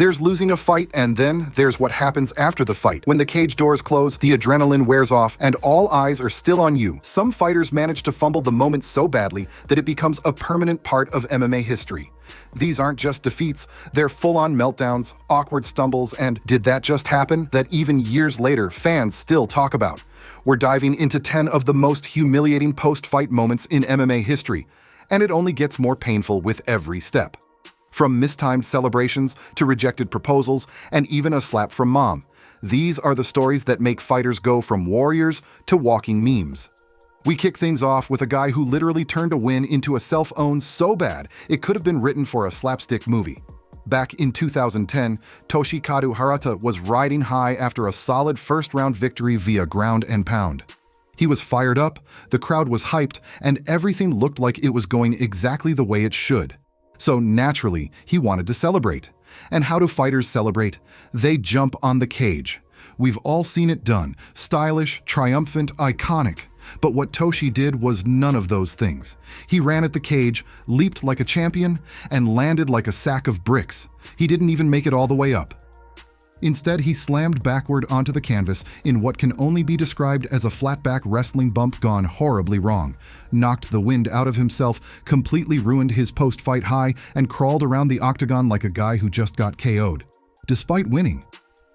There's losing a fight, and then there's what happens after the fight. When the cage doors close, the adrenaline wears off, and all eyes are still on you. Some fighters manage to fumble the moment so badly that it becomes a permanent part of MMA history. These aren't just defeats, they're full-on meltdowns, awkward stumbles, and did that just happen that even years later fans still talk about. We're diving into 10 of the most humiliating post-fight moments in MMA history, and it only gets more painful with every step. From mistimed celebrations to rejected proposals and even a slap from mom. These are the stories that make fighters go from warriors to walking memes. We kick things off with a guy who literally turned a win into a self-own so bad it could have been written for a slapstick movie. Back in 2010, Toshi Kadu was riding high after a solid first-round victory via ground and pound. He was fired up, the crowd was hyped, and everything looked like it was going exactly the way it should. So naturally, he wanted to celebrate. And how do fighters celebrate? They jump on the cage. We've all seen it done. Stylish, triumphant, iconic. But what Toshi did was none of those things. He ran at the cage, leaped like a champion, and landed like a sack of bricks. He didn't even make it all the way up. Instead, he slammed backward onto the canvas in what can only be described as a flatback wrestling bump gone horribly wrong, knocked the wind out of himself, completely ruined his post-fight high, and crawled around the octagon like a guy who just got KO'd. Despite winning.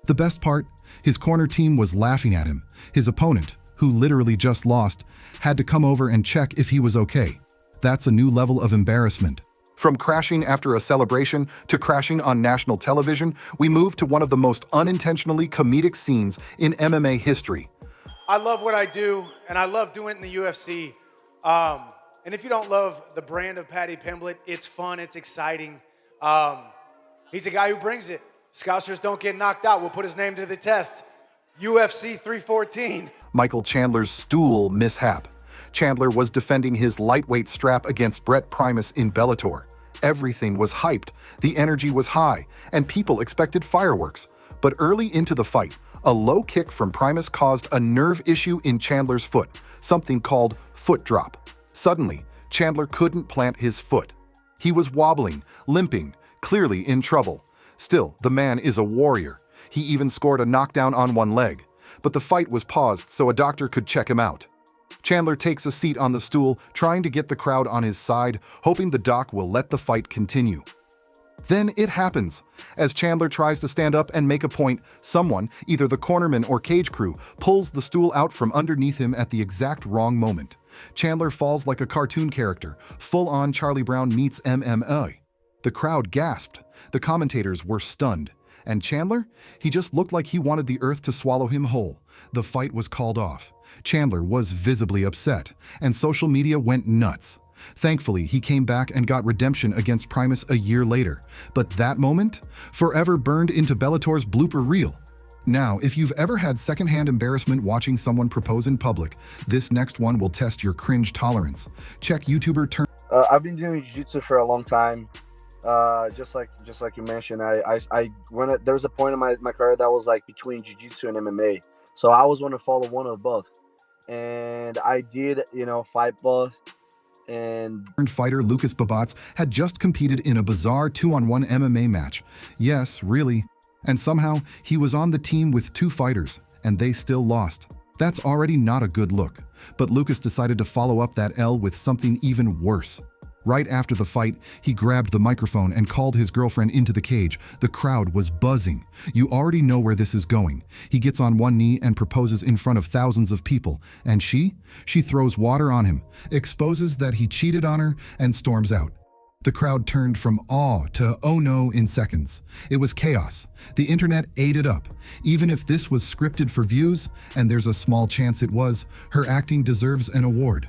The best part? His corner team was laughing at him. His opponent, who literally just lost, had to come over and check if he was okay. That's a new level of embarrassment. From crashing after a celebration to crashing on national television, we move to one of the most unintentionally comedic scenes in MMA history. I love what I do, and I love doing it in the UFC. And if you don't love the brand of Paddy Pimblett, it's fun, it's exciting. He's a guy who brings it. Scousers don't get knocked out. We'll put his name to the test. UFC 314. Michael Chandler's stool mishap. Chandler was defending his lightweight strap against Brett Primus in Bellator. Everything was hyped, the energy was high, and people expected fireworks. But early into the fight, a low kick from Primus caused a nerve issue in Chandler's foot, something called foot drop. Suddenly, Chandler couldn't plant his foot. He was wobbling, limping, clearly in trouble. Still, the man is a warrior. He even scored a knockdown on one leg. But the fight was paused so a doctor could check him out. Chandler takes a seat on the stool, trying to get the crowd on his side, hoping the doc will let the fight continue. Then it happens. As Chandler tries to stand up and make a point, someone, either the cornerman or cage crew, pulls the stool out from underneath him at the exact wrong moment. Chandler falls like a cartoon character, full-on Charlie Brown meets MMA. The crowd gasped. The commentators were stunned. And Chandler? He just looked like he wanted the earth to swallow him whole. The fight was called off. Chandler was visibly upset, and social media went nuts. Thankfully, he came back and got redemption against Primus a year later. But that moment? Forever burned into Bellator's blooper reel. Now, if you've ever had secondhand embarrassment watching someone propose in public, this next one will test your cringe tolerance. Check YouTuber turn. I've been doing jiu-jitsu for a long time. Just like you mentioned, there was a point in my career that was like between jiu-jitsu and MMA. So I was going to follow one of both. And I did, fight both. And fighter Lucas Babots had just competed in a bizarre 2-on-1 MMA match. Yes, really. And somehow, he was on the team with two fighters, and they still lost. That's already not a good look. But Lucas decided to follow up that L with something even worse. Right after the fight, he grabbed the microphone and called his girlfriend into the cage. The crowd was buzzing. You already know where this is going. He gets on one knee and proposes in front of thousands of people. And she throws water on him, exposes that he cheated on her, and storms out. The crowd turned from awe to oh no in seconds. It was chaos. The internet ate it up. Even if this was scripted for views, and there's a small chance it was, her acting deserves an award.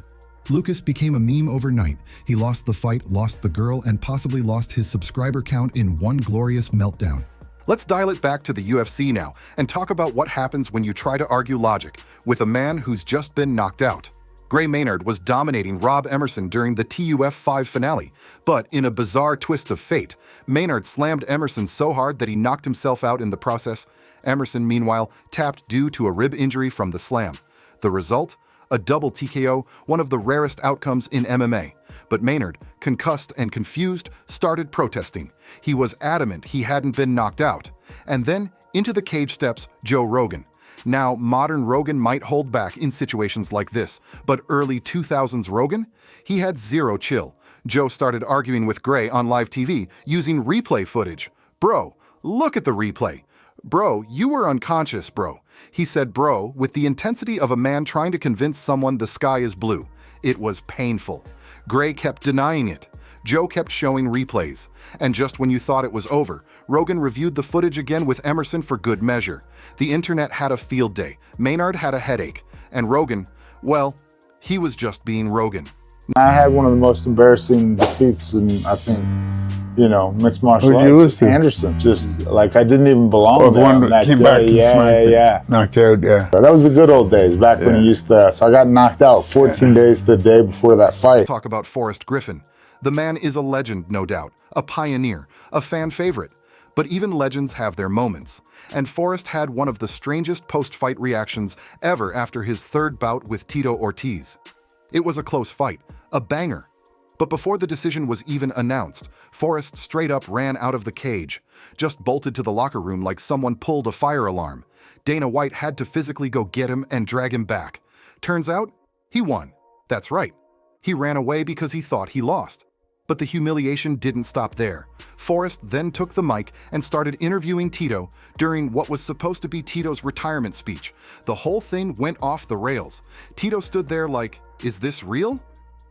Lucas became a meme overnight. He lost the fight, lost the girl, and possibly lost his subscriber count in one glorious meltdown. Let's dial it back to the UFC now and talk about what happens when you try to argue logic with a man who's just been knocked out. Gray Maynard was dominating Rob Emerson during the TUF 5 finale, but in a bizarre twist of fate, Maynard slammed Emerson so hard that he knocked himself out in the process. Emerson, meanwhile, tapped due to a rib injury from the slam. The result? a double TKO, one of the rarest outcomes in MMA. But Maynard, concussed and confused, started protesting. He was adamant he hadn't been knocked out. And then, into the cage steps Joe Rogan. Now, modern Rogan might hold back in situations like this, but early 2000s Rogan? He had zero chill. Joe started arguing with Gray on live TV using replay footage. "Bro, look at the replay. Bro, you were unconscious, bro." He said bro with the intensity of a man trying to convince someone the sky is blue. It was painful. Gray kept denying it. Joe kept showing replays. And just when you thought it was over, Rogan reviewed the footage again with Emerson for good measure. The internet had a field day. Maynard had a headache. And Rogan, well, he was just being Rogan. I had one of the most embarrassing defeats in, I think, mixed martial arts. Who'd you lose to? Anderson. Just like I didn't even belong Oh, the there one on that that came day. back and smacked it. Knocked out, yeah. That was the good old days, back when Yeah. he used to. So I got knocked out 14 days the day before that fight. Talk about Forrest Griffin. The man is a legend, no doubt, a pioneer, a fan favorite. But even legends have their moments. And Forrest had one of the strangest post-fight reactions ever after his third bout with Tito Ortiz. It was a close fight, a banger. But before the decision was even announced, Forrest straight up ran out of the cage, just bolted to the locker room like someone pulled a fire alarm. Dana White had to physically go get him and drag him back. Turns out, he won. That's right. He ran away because he thought he lost. But the humiliation didn't stop there. Forrest then took the mic and started interviewing Tito during what was supposed to be Tito's retirement speech. The whole thing went off the rails. Tito stood there like, is this real?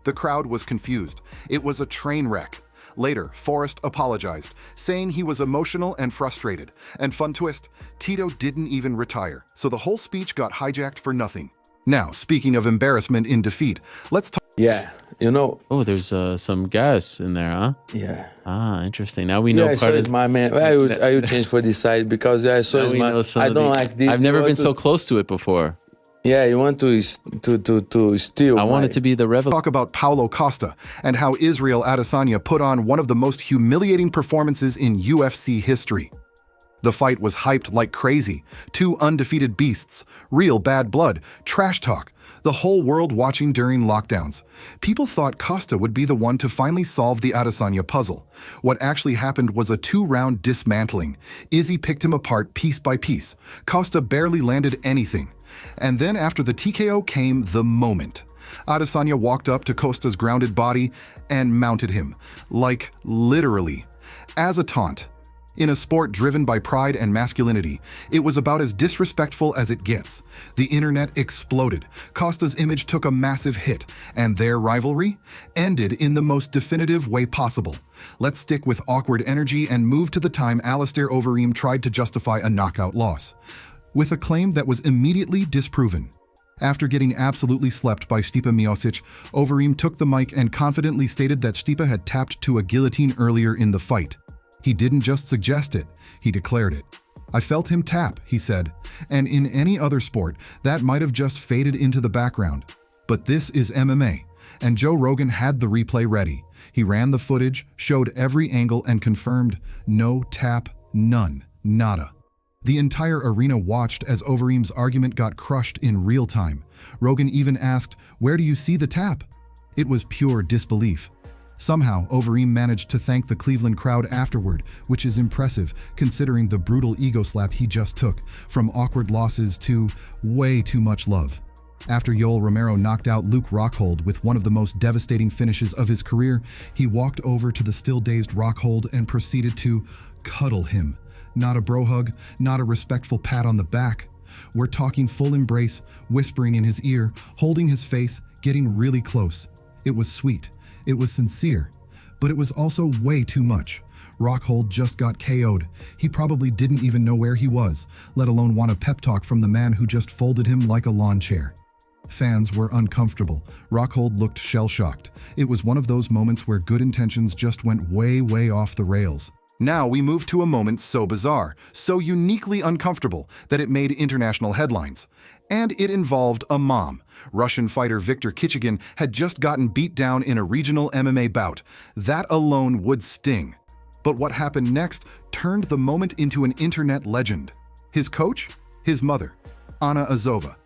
The crowd was confused. It was a train wreck. Later, Forrest apologized, saying he was emotional and frustrated. And fun twist, Tito didn't even retire, so the whole speech got hijacked for nothing. Now, speaking of embarrassment in defeat, let's talk. Yeah, Oh, there's some gas in there, huh? Yeah. Ah, interesting. Now we know Yeah, so part it's of. my man. I will change for this side because so Now it's we my. know some I of don't the- like this. I've never been so close to it before. Yeah, you want to steal. I want it to be the revolution. Talk about Paulo Costa and how Israel Adesanya put on one of the most humiliating performances in UFC history. The fight was hyped like crazy. Two undefeated beasts, real bad blood, trash talk, the whole world watching during lockdowns. People thought Costa would be the one to finally solve the Adesanya puzzle. What actually happened was a 2-round dismantling. Izzy picked him apart piece by piece. Costa barely landed anything. And then after the TKO came the moment. Adesanya walked up to Costa's grounded body and mounted him. Like, literally. As a taunt. In a sport driven by pride and masculinity, it was about as disrespectful as it gets. The internet exploded. Costa's image took a massive hit, and their rivalry ended in the most definitive way possible. Let's stick with awkward energy and move to the time Alistair Overim tried to justify a knockout loss, with a claim that was immediately disproven. After getting absolutely slept by Stipe Miocic, Overim took the mic and confidently stated that Stipe had tapped to a guillotine earlier in the fight. He didn't just suggest it, he declared it. "I felt him tap," he said, and in any other sport, that might have just faded into the background. But this is MMA, and Joe Rogan had the replay ready. He ran the footage, showed every angle, and confirmed no tap, none, nada. The entire arena watched as Overeem's argument got crushed in real time. Rogan even asked, "Where do you see the tap?" It was pure disbelief. Somehow, Overeem managed to thank the Cleveland crowd afterward, which is impressive considering the brutal ego slap he just took, from awkward losses to way too much love. After Yoel Romero knocked out Luke Rockhold with one of the most devastating finishes of his career, he walked over to the still-dazed Rockhold and proceeded to cuddle him. Not a bro hug, not a respectful pat on the back. We're talking full embrace, whispering in his ear, holding his face, getting really close. It was sweet. It was sincere, but it was also way too much. Rockhold just got KO'd. He probably didn't even know where he was, let alone want a pep talk from the man who just folded him like a lawn chair. Fans were uncomfortable. Rockhold looked shell-shocked. It was one of those moments where good intentions just went way, way off the rails. Now we move to a moment so bizarre, so uniquely uncomfortable that it made international headlines. And it involved a mom. Russian fighter Viktor Kitigan had just gotten beat down in a regional MMA bout. That alone would sting. But what happened next turned the moment into an internet legend. His coach? His mother, Anna Azova.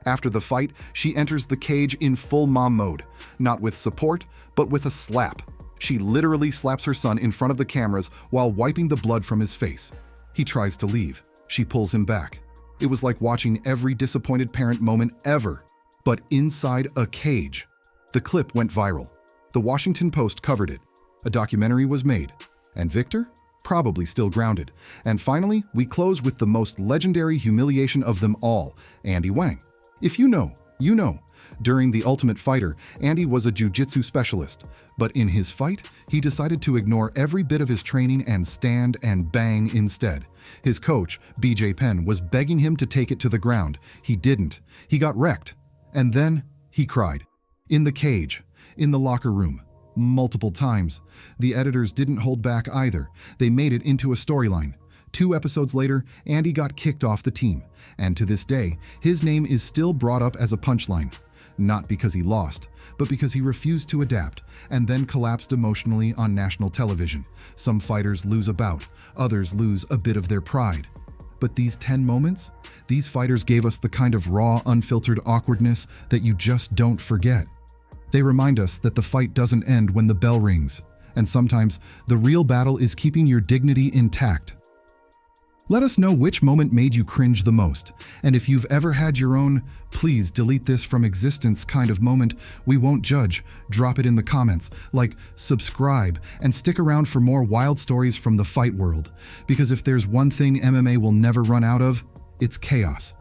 After the fight, she enters the cage in full mom mode, not with support, but with a slap. She literally slaps her son in front of the cameras while wiping the blood from his face. He tries to leave. She pulls him back. It was like watching every disappointed parent moment ever, but inside a cage. The clip went viral. The Washington Post covered it. A documentary was made. And Victor? Probably still grounded. And finally, we close with the most legendary humiliation of them all, Andy Wang. If you know, you know. During The Ultimate Fighter, Andy was a jiu-jitsu specialist, but in his fight, he decided to ignore every bit of his training and stand and bang instead. His coach, BJ Penn, was begging him to take it to the ground. He didn't. He got wrecked. And then he cried. In the cage, in the locker room, multiple times. The editors didn't hold back either. They made it into a storyline. 2 episodes later, Andy got kicked off the team, and to this day, his name is still brought up as a punchline. Not because he lost, but because he refused to adapt, and then collapsed emotionally on national television. Some fighters lose a bout, others lose a bit of their pride. But these 10 moments? These fighters gave us the kind of raw, unfiltered awkwardness that you just don't forget. They remind us that the fight doesn't end when the bell rings, and sometimes the real battle is keeping your dignity intact. Let us know which moment made you cringe the most, and if you've ever had your own "please delete this from existence" kind of moment, we won't judge. Drop it in the comments, like, subscribe, and stick around for more wild stories from the fight world. Because if there's one thing MMA will never run out of, it's chaos.